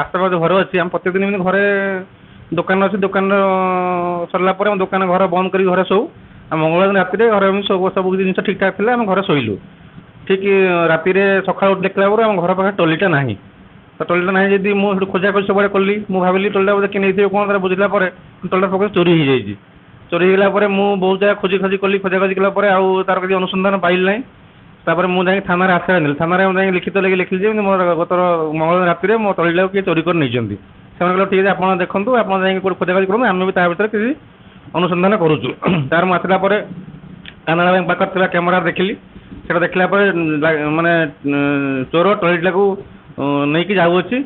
ରାସ୍ତା ପାଖ ଘର ଅଛି ଆମେ ପ୍ରତ୍ୟେକ ଦିନ ଏମିତି ଘରେ ଦୋକାନ ଅଛି ଦୋକାନ ସରିଲା ପରେ ଆମ ଦୋକାନ ଘର ବନ୍ଦ କରି ଘରେ ଶୋଉ ଆଉ ମଙ୍ଗଳବାର ଦିନ ରାତିରେ ଘରେ ଏମିତି ସବୁ କିଛି ଜିନିଷ ଠିକ୍ ଠାକ୍ ଥିଲା ଆମେ ଘରେ ଶୋଇଲୁ ଠିକ୍ ରାତିରେ ସକାଳୁ ଦେଖିଲା ପରେ ଆମ ଘର ପାଖରେ ଟଲିଟା ନାହିଁ ତ ଟଲିଟା ନାହିଁ ଯଦି ମୁଁ ସେଠୁ ଖୋଜାଖୋଜି ସବୁଆଡ଼େ କଲି ମୁଁ ଭାବିଲି ଟଲିଟା ବୋଧେ କିଏ ନେଇଥିବେ କ'ଣ ତାର ବୁଝିଲା ପରେ ଟଲିଟା ପକେଇ ଚୋରି ହେଇଯାଇଛି ଚୋରି ହେଇଗଲା ପରେ ମୁଁ ବହୁତ ଜାଗା ଖୋଜି ଖୋଜାଖୋଜି କଲା ପରେ ଆଉ ତାର କିଛି ଅନୁସନ୍ଧାନ ପାଇଲି ନାହିଁ ତାପରେ ମୁଁ ଯାଇକି ଥାନାରେ ଆଶ୍ରୟ ନେଲି ଥାନାରେ ମୁଁ ଯାଇକି ଲିଖିତ ଲେଖିଲି ଯେ ମୋର ଗତ ମଙ୍ଗଳବାର ରାତିରେ ମୋ ଟଲିଟାକୁ କିଏ ଚୋରି କରି ନେଇଛନ୍ତି ସେମାନେ କହିଲେ ଠିକ୍ ଅଛି ଆପଣ ଦେଖନ୍ତୁ ଆପଣ ଯାଇକି କେଉଁଠି ଖୋଜାଖୋଜି କରନ୍ତୁ ଆମେ ବି ତା ଭିତରେ କିଛି ଅନୁସନ୍ଧାନ କରୁଛୁ ତାର ମୁଁ ଆସିଲା ପରେ କାନାଡ଼ା ବ୍ୟାଙ୍କ ପାଖରେ ଥିବା କ୍ୟାମେରା ଦେଖିଲି ସେଟା ଦେଖିଲା ପରେ ମାନେ ଚୋର ଟଲିଟାକୁ ନେଇକି ଯାଉଅଛି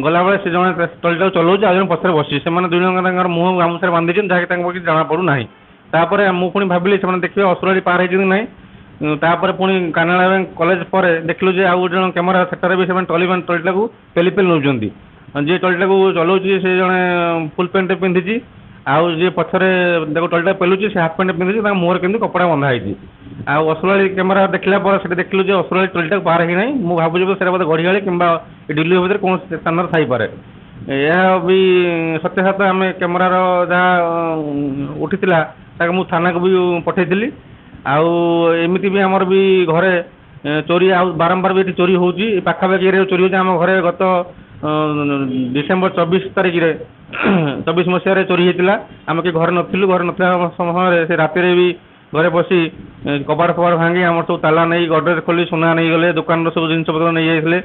ଗଲାବେଳେ ସେ ଜଣେ ଟଲିଟାକୁ ଚଲାଉଛି ଆଉ ଜଣେ ପଛରେ ବସିଛି ସେମାନେ ଦୁଇ ଜଣ ତାଙ୍କର ମୁହଁ ଗାମୁଛାରେ ବାନ୍ଧିଛନ୍ତି ଯାହାକି ତାଙ୍କୁ କିଛି ଜଣାପଡ଼ୁନାହିଁ ତାପରେ ମୁଁ ପୁଣି ଭାବିଲି ସେମାନେ ଦେଖିବେ ଅସୁରାଳି ପାର ହେଇଛନ୍ତି ନାହିଁ ତାପରେ ପୁଣି କାନାଡ଼ା ବ୍ୟାଙ୍କ କଲେଜ ପରେ ଦେଖିଲୁ ଯେ ଆଉ ଗୋଟେ ଜଣ କ୍ୟାମେରା ସେଠାରେ ବି ସେମାନେ ଟଲିଟାକୁ ପେଲି ନେଉଛନ୍ତି ଯିଏ ଟଲିଟାକୁ ଚଲାଉଛି ସେ ଜଣେ ଫୁଲ୍ ପ୍ୟାଣ୍ଟ ପିନ୍ଧିଛି ଆଉ ଯିଏ ପଛରେ ତାକୁ ଟଲିଟା ପେଲୁଛି ସେ ହାଫ୍ ପ୍ୟାଣ୍ଟ ପିନ୍ଧିଛି ତାଙ୍କ ମୁହଁରେ କିନ୍ତୁ କପଡ଼ା ବନ୍ଧା ହେଇଛି ଆଉ ଅସୁରାଳି କ୍ୟାମେରା ଦେଖିଲା ପରେ ସେଠି ଦେଖିଲୁ ଯେ ଅସୁରାଳି ଟଲିଟାକୁ ପାର ହେଇନାହିଁ ମୁଁ ଭାବୁଛି ଯେ ସେଇଟା ବୋଧେ ଗଢ଼ିଆଳି କିମ୍ବା ଦିଲ୍ଲୀ ଭିତରେ କୌଣସି ସ୍ଥାନରେ ଥାଇପାରେ ଏହା ବି ସତ୍ୟାସତ ଆମେ କ୍ୟାମେରାର ଯାହା ଉଠିଥିଲା ତାକୁ ମୁଁ ଥାନାକୁ ବି ପଠାଇଥିଲି ଆଉ ଏମିତି ବି ଆମର ବି ଘରେ ଚୋରି ଆଉ ବାରମ୍ବାର ବି ଏଠି ଚୋରି ହେଉଛି ପାଖାପାଖି ଏରିଆରେ ଚୋରି ହେଉଛି ଆମ ଘରେ ଗତ ଡିସେମ୍ବର 24 ତାରିଖରେ 24 ମସିହାରେ ଚୋରି ହେଇଥିଲା ଆମେ କି ଘରେ ନଥିବା ସମୟରେ ସେ ରାତିରେ ବି ଘରେ ବସି କବାଟ ଭାଙ୍ଗି ଆମର ସବୁ ତାଲା ନେଇ ଗଡ଼ରେଜ ଖୋଲି ସୁନା ନେଇଗଲେ ଦୋକାନର ସବୁ ଜିନିଷପତ୍ର ନେଇଯାଇଥିଲେ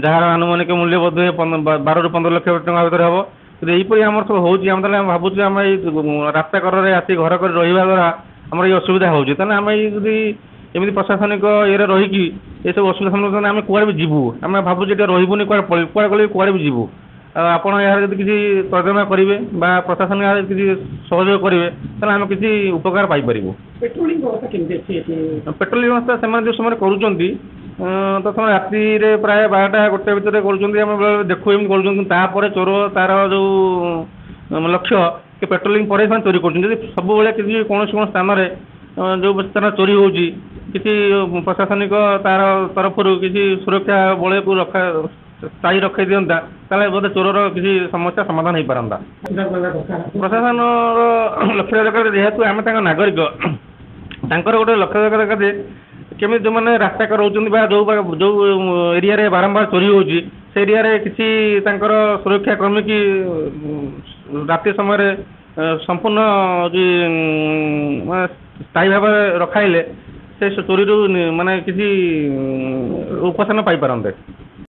ଯାହାର ଆନୁମାନିକ ମୂଲ୍ୟ ବୋଧେ 12 ରୁ 15 ଲକ୍ଷ ଟଙ୍କା ଭିତରେ ହେବ କିନ୍ତୁ ଏହିପରି ଆମର ସବୁ ହେଉଛି ଆମେ ତାହେଲେ ଭାବୁଛୁ ଆମେ ଏଇ ରାସ୍ତା କରରେ ଆସି ଘର କରି ରହିବା ଦ୍ୱାରା ଆମର ଏଇ ଅସୁବିଧା ହେଉଛି ତାହେଲେ ଆମେ ଏଇ ଯଦି ଏମିତି ପ୍ରଶାସନିକ ଇଏରେ ରହିକି ଏସବୁ ଅସୁବିଧା ସମ୍ମୁଖୀନ ଆମେ କୁଆଡ଼େ ବି ଯିବୁ ଆମେ ଭାବୁଛୁ ଏଠି ରହିବୁନି କୁଆଡ଼େ ଗଲେ କୁଆଡ଼େ ବି ଯିବୁ ଆଉ ଆପଣ ଏହାର ଯଦି କିଛି ତର୍ଜମା କରିବେ ବା ପ୍ରଶାସନ ଏହାର କିଛି ସହଯୋଗ କରିବେ ତାହେଲେ ଆମେ କିଛି ଉପକାର ପାଇପାରିବୁ ପେଟ୍ରୋଲିଂ ବ୍ୟବସ୍ଥା କେମିତି ଅଛି ଏଠି ପେଟ୍ରୋଲିଂ ବ୍ୟବସ୍ଥା ସେମାନେ ଯେଉଁ ସମୟରେ କରୁଛନ୍ତି ତ ସେମାନେ ରାତିରେ ପ୍ରାୟ 12ଟା 1ଟା ଭିତରେ କରୁଛନ୍ତି ଆମେ ଦେଖୁ ଏମିତି କରୁଛନ୍ତି ତାପରେ ଚୋର ତାର ଯେଉଁ ଲକ୍ଷ୍ୟ କି ପେଟ୍ରୋଲିଂ ପରେ ସେମାନେ ଚୋରି କରୁଛନ୍ତି ଯଦି ସବୁବେଳେ କିଛି କୌଣସି ସ୍ଥାନରେ ଯେଉଁ ସ୍ଥାନ ଚୋରି ହେଉଛି କିଛି ପ୍ରଶାସନିକ ତାର ତରଫରୁ କିଛି ସୁରକ୍ଷା ବଳୟକୁ ସ୍ଥାୟୀ ରଖାଇ ଦିଅନ୍ତା ତାହେଲେ ବୋଧେ ଚୋରର କିଛି ସମସ୍ୟା ସମାଧାନ ହେଇପାରନ୍ତା ପ୍ରଶାସନର ଲକ୍ଷ୍ୟ ଦରକାର ଯେହେତୁ ଆମେ ତାଙ୍କ ନାଗରିକ ତାଙ୍କର ଗୋଟେ ଲକ୍ଷ୍ୟ ଦରକାର ଯେ କେମିତି ଯେଉଁମାନେ ରାସ୍ତା ରହୁଛନ୍ତି ବା ଯେଉଁ ଏରିଆରେ ବାରମ୍ବାର ଚୋରି ହେଉଛି ସେ ଏରିଆରେ କିଛି ତାଙ୍କର ସୁରକ୍ଷା କର୍ମୀ କି ରାତି ସମୟରେ ସମ୍ପୂର୍ଣ୍ଣ ସ୍ଥାୟୀ ଭାବରେ ରଖାଇଲେ ସେ ଚୋରିରୁ ମାନେ କିଛି ଉପଶମ ପାଇପାରନ୍ତେ